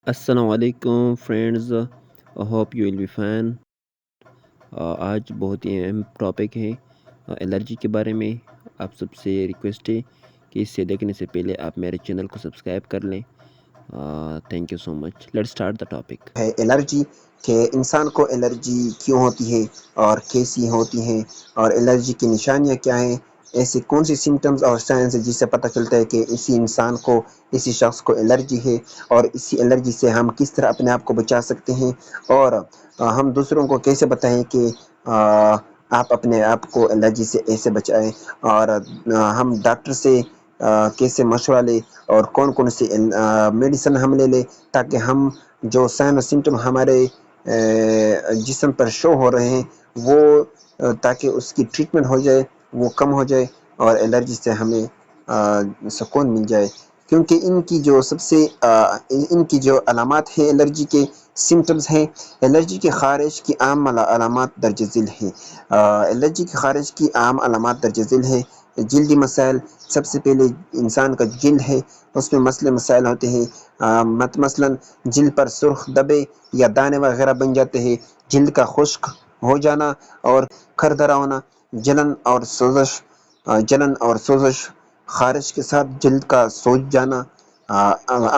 السلام علیکم friends, hope you will be fine. آج بہت ہی اہم ٹاپک ہے الرجی کے بارے میں۔ آپ سب سے ریکویسٹ ہے کہ اسے دیکھنے سے پہلے آپ میرے چینل کو سبسکرائب کر لیں۔ Thank you so much. Let start the topic. ہے الرجی، کہ انسان کو الرجی کیوں ہوتی ہے اور کیسی ہوتی ہے، اور الرجی کی نشانیاں کیا ہیں، ایسے کون سی سمٹمز اور سائنس ہے جس سے پتہ چلتا ہے کہ اسی انسان کو، اسی شخص کو الرجی ہے، اور اسی الرجی سے ہم کس طرح اپنے آپ کو بچا سکتے ہیں، اور ہم دوسروں کو کیسے بتائیں کہ آپ اپنے آپ کو الرجی سے ایسے بچائیں، اور ہم ڈاکٹر سے کیسے مشورہ لیں، اور کون کون سی میڈیسن ہم لے لیں تاکہ ہم جو سائن و سمٹم ہمارے جسم پر شو ہو رہے ہیں وہ تاکہ اس کی ٹریٹمنٹ ہو جائے، وہ کم ہو جائے، اور الرجی سے ہمیں سکون مل جائے۔ کیونکہ ان کی جو علامات ہیں، الرجی کے سمٹمز ہیں، الرجی کی خارش کی عام علامات درج ذیل ہیں۔ الرجی کی خارش کی عام علامات درج ذیل ہیں۔ جلدی مسائل، سب سے پہلے انسان کا جلد ہے، اس میں مسائل ہوتے ہیں، مثلا جلد پر سرخ دبے یا دانے وغیرہ بن جاتے ہیں، جلد کا خشک ہو جانا اور کھردرا ہونا، جلن اور سوزش، خارش کے ساتھ جلد کا سوج جانا۔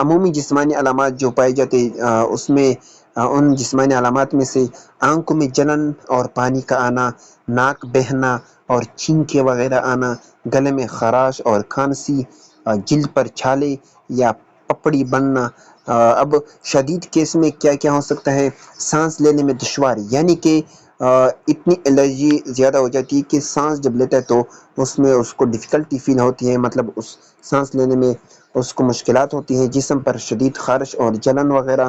عمومی جسمانی علامات جو پائی جاتی اس میں ان جسمانی علامات میں سے آنکھوں میں جلن اور پانی کا آنا، ناک بہنا اور چھینکیں وغیرہ آنا، گلے میں خراش اور کھانسی، جلد پر چھالے یا پپڑی بننا۔ اب شدید کیس میں کیا کیا ہو سکتا ہے؟ سانس لینے میں دشواری، یعنی کہ اتنی الرجی زیادہ ہو جاتی ہے کہ سانس جب لیتا ہے تو اس کو ڈفیکلٹی فیل ہوتی ہے، مطلب اس سانس لینے میں اس کو مشکلات ہوتی ہیں۔ جسم پر شدید خارش اور جلن وغیرہ،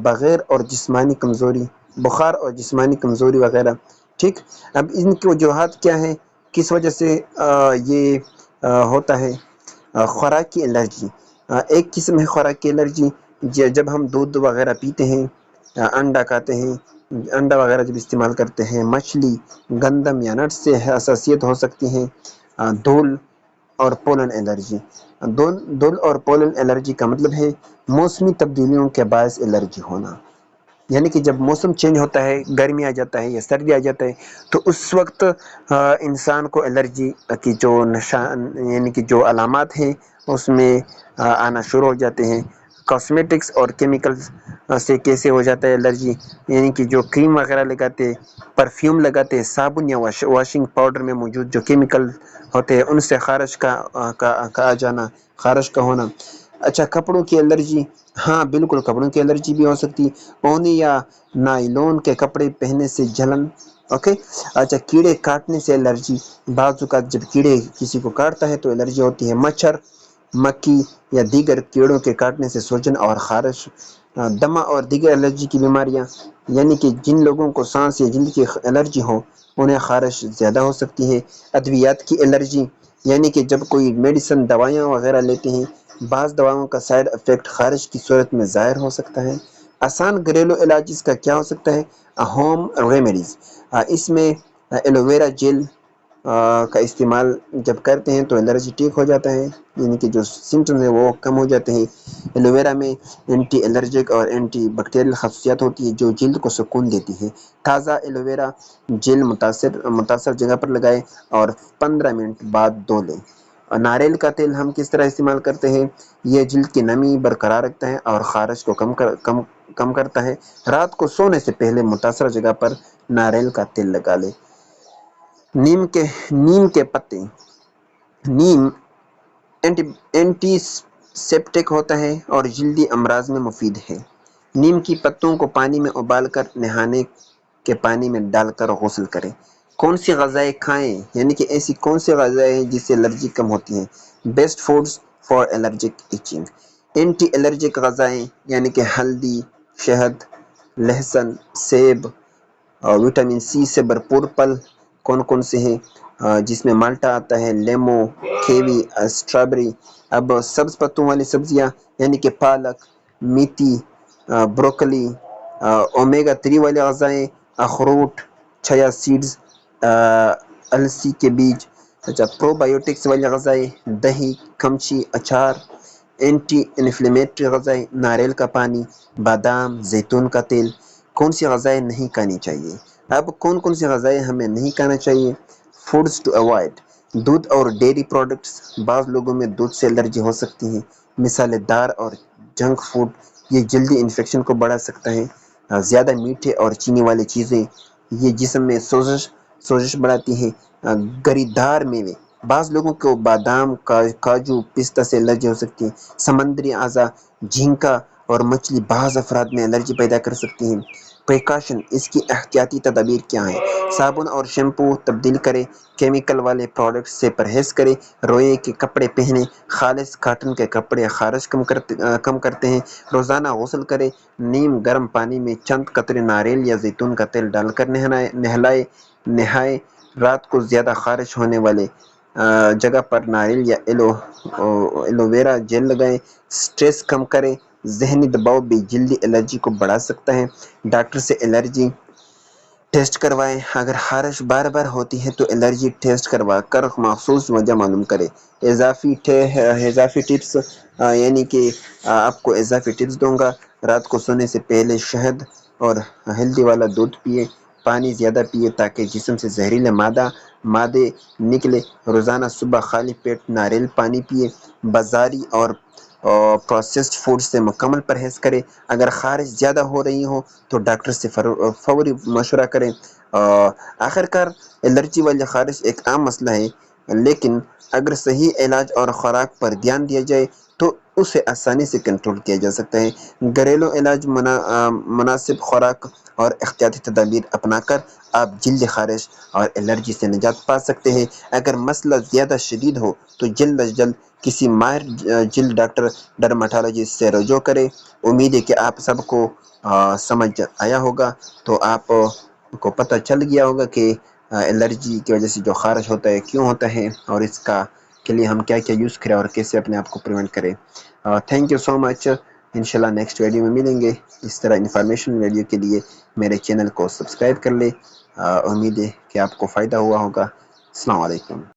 بغیر اور جسمانی کمزوری، بخار اور جسمانی کمزوری وغیرہ۔ ٹھیک، اب ان کی وجوہات کیا ہیں، کس وجہ سے یہ ہوتا ہے؟ خوراک کی الرجی ایک قسم ہے۔ خوراک کی الرجی جب ہم دودھ وغیرہ پیتے ہیں، انڈا کھاتے ہیں، انڈا وغیرہ جب استعمال کرتے ہیں، مچھلی، گندم یا نٹ سے حساسیت ہو سکتی ہے۔ دھول اور پولن الرجی، دھول اور پولن الرجی کا مطلب ہے موسمی تبدیلیوں کے باعث الرجی ہونا، یعنی کہ جب موسم چینج ہوتا ہے، گرمی آ جاتا ہے یا سردی آ جاتا ہے، تو اس وقت انسان کو الرجی کی جو یعنی کہ جو علامات ہیں اس میں آنا شروع ہو جاتے ہیں۔ کاسمیٹکس اور کیمیکلز سے کیسے ہو جاتا ہے الرجی؟ یعنی کہ جو کریم وغیرہ لگاتے، پرفیوم لگاتے، صابن یا واشنگ پاؤڈر میں موجود جو کیمیکل ہوتے ہیں ان سے خارش کا آ جانا، خارش کا ہونا۔ اچھا، کپڑوں کی الرجی، ہاں بالکل کپڑوں کی الرجی بھی ہو سکتی ہے، اونی یا نائلون کے کپڑے پہننے سے جلن۔ اوکے، اچھا، کیڑے کاٹنے سے الرجی، بعض اوقات جب کیڑے کسی کو کاٹتا ہے تو الرجی ہوتی ہے۔ مچھر، مکھی یا دیگر کیڑوں کے کاٹنے سے سوجن اور خارش۔ دمہ اور دیگر الرجی کی بیماریاں، یعنی کہ جن لوگوں کو سانس یا جلد کی الرجی ہو انہیں خارش زیادہ ہو سکتی ہے۔ ادویات کی الرجی، یعنی کہ جب کوئی میڈیسن، دوائیاں وغیرہ لیتے ہیں، بعض دواؤں کا سائیڈ افیکٹ خارش کی صورت میں ظاہر ہو سکتا ہے۔ آسان گھریلو علاج اس کا کیا ہو سکتا ہے؟ ہوم ریمیڈیز، اس میں ایلو ویرا جیل کا استعمال جب کرتے ہیں تو الرجی ٹھیک ہو جاتا ہے، یعنی کہ جو سمٹمز ہیں وہ کم ہو جاتے ہیں۔ ایلو ویرا میں اینٹی الرجک اور اینٹی بیکٹیریل خاصیت ہوتی ہے جو جلد کو سکون دیتی ہے۔ تازہ ایلو ویرا جیل متاثر جگہ پر لگائیں اور 15 منٹ بعد دھو لیں۔ ناریل کا تیل ہم کس طرح استعمال کرتے ہیں؟ یہ جلد کی نمی برقرار رکھتا ہے اور خارش کو کم کرتا ہے۔ رات کو سونے سے پہلے متاثرہ جگہ پر ناریل کا تیل لگا لیں۔ نیم کے پتے، نیم اینٹی سیپٹک ہوتا ہے اور جلدی امراض میں مفید ہے۔ نیم کی پتوں کو پانی میں ابال کر نہانے کے پانی میں ڈال کر غسل کریں۔ کون سی غذائیں کھائیں، یعنی کہ ایسی کون سی غذائیں ہیں جس سے الرجی کم ہوتی ہیں؟ Best foods for allergic itching. Anti allergic غذائیں، یعنی کہ ہلدی، شہد، لہسن، سیب اور وٹامن سی سے بھرپور پھل کون کون سے ہیں؟ جس میں مالٹا آتا ہے، لیمو، کیوی، اسٹرابیری۔ اب سبز پتوں والی سبزیاں، یعنی کہ پالک، میتھی، بروکلی، اومیگا 3 والی غذائیں، اخروٹ، چھیا سیڈز، السی کے بیج۔ اچھا، پرو بایوٹکس والی غذائیں، دہی، کمچی، اچار، اینٹی انفلیمیٹری غذائیں، ناریل کا پانی، بادام، زیتون کا تیل۔ کون سی غذائیں نہیں کھانی چاہیے؟ اب کون کون سی غذائیں ہمیں نہیں کھانا چاہیے؟ فوڈز ٹو اوائڈ، دودھ اور ڈیری پروڈکٹس، بعض لوگوں میں دودھ سے الرجی ہو سکتی ہے، مثال دار اور جنک فوڈ، یہ جلدی انفیکشن کو بڑھا سکتا ہے۔ زیادہ میٹھے اور چینی والی چیزیں، یہ جسم میں سوزش بڑھاتی ہیں۔ گری دار میوے، بعض لوگوں کو بادام، کاجو، پستہ سے الرجی ہو سکتی ہے۔ سمندری اعضا، جھینگا اور مچھلی بعض افراد میں الرجی پیدا کر سکتی ہیں۔ پریکاشن، اس کی احتیاطی تدابیر کیا ہیں؟ صابن اور شیمپو تبدیل کریں، کیمیکل والے پروڈکٹس سے پرہیز کریں، روئے کے کپڑے پہنیں، خالص کاٹن کے کپڑے خارش کم کرتے ہیں۔ روزانہ غسل کریں، نیم گرم پانی میں چند قطرے ناریل یا زیتون کا تیل ڈال کر نہائیں۔ رات کو زیادہ خارش ہونے والے جگہ پر ناریل یا ایلوویرا جیل لگائیں۔ سٹریس کم کریں، ذہنی دباؤ بھی جلدی الرجی کو بڑھا سکتا ہے۔ ڈاکٹر سے الرجی ٹیسٹ کروائیں، اگر خارش بار بار ہوتی ہے تو الرجی ٹیسٹ کروا کر مخصوص وجہ معلوم کریں۔ اضافی ٹپس، یعنی کہ آپ کو اضافی ٹپس دوں گا۔ رات کو سونے سے پہلے شہد اور ہلدی والا دودھ پیے، پانی زیادہ پیے تاکہ جسم سے زہریلے مادے نکلے۔ روزانہ صبح خالی پیٹ ناریل پانی پیے۔ بازاری اور پروسیسڈ فوڈ سے مکمل پرہیز کریں۔ اگر خارش زیادہ ہو رہی ہو تو ڈاکٹر سے فوری مشورہ کریں۔ آخر کار، الرجی والی خارش ایک عام مسئلہ ہے، لیکن اگر صحیح علاج اور خوراک پر دھیان دیا جائے تو اسے آسانی سے کنٹرول کیا جا سکتا ہے۔ گھریلو علاج، مناسب خوراک اور احتیاطی تدابیر اپنا کر آپ جلد خارش اور الرجی سے نجات پا سکتے ہیں۔ اگر مسئلہ زیادہ شدید ہو تو جلد از جلد کسی ماہر جلد ڈاکٹر ڈرماٹولوجسٹ سے رجوع کریں۔ امید ہے کہ آپ سب کو سمجھ آیا ہوگا، تو آپ کو پتہ چل گیا ہوگا کہ الرجی کی وجہ سے جو خارش ہوتا ہے کیوں ہوتا ہے، اور اس کے لیے ہم کیا یوز کریں اور کیسے اپنے آپ کو پریونٹ کریں۔ تھینک یو سو مچ۔ انشاءاللہ نیکسٹ ویڈیو میں ملیں گے۔ اس طرح انفارمیشن ویڈیو کے لیے میرے چینل کو سبسکرائب کر لیں۔ امید ہے کہ آپ کو فائدہ ہوا ہوگا۔ السلام علیکم۔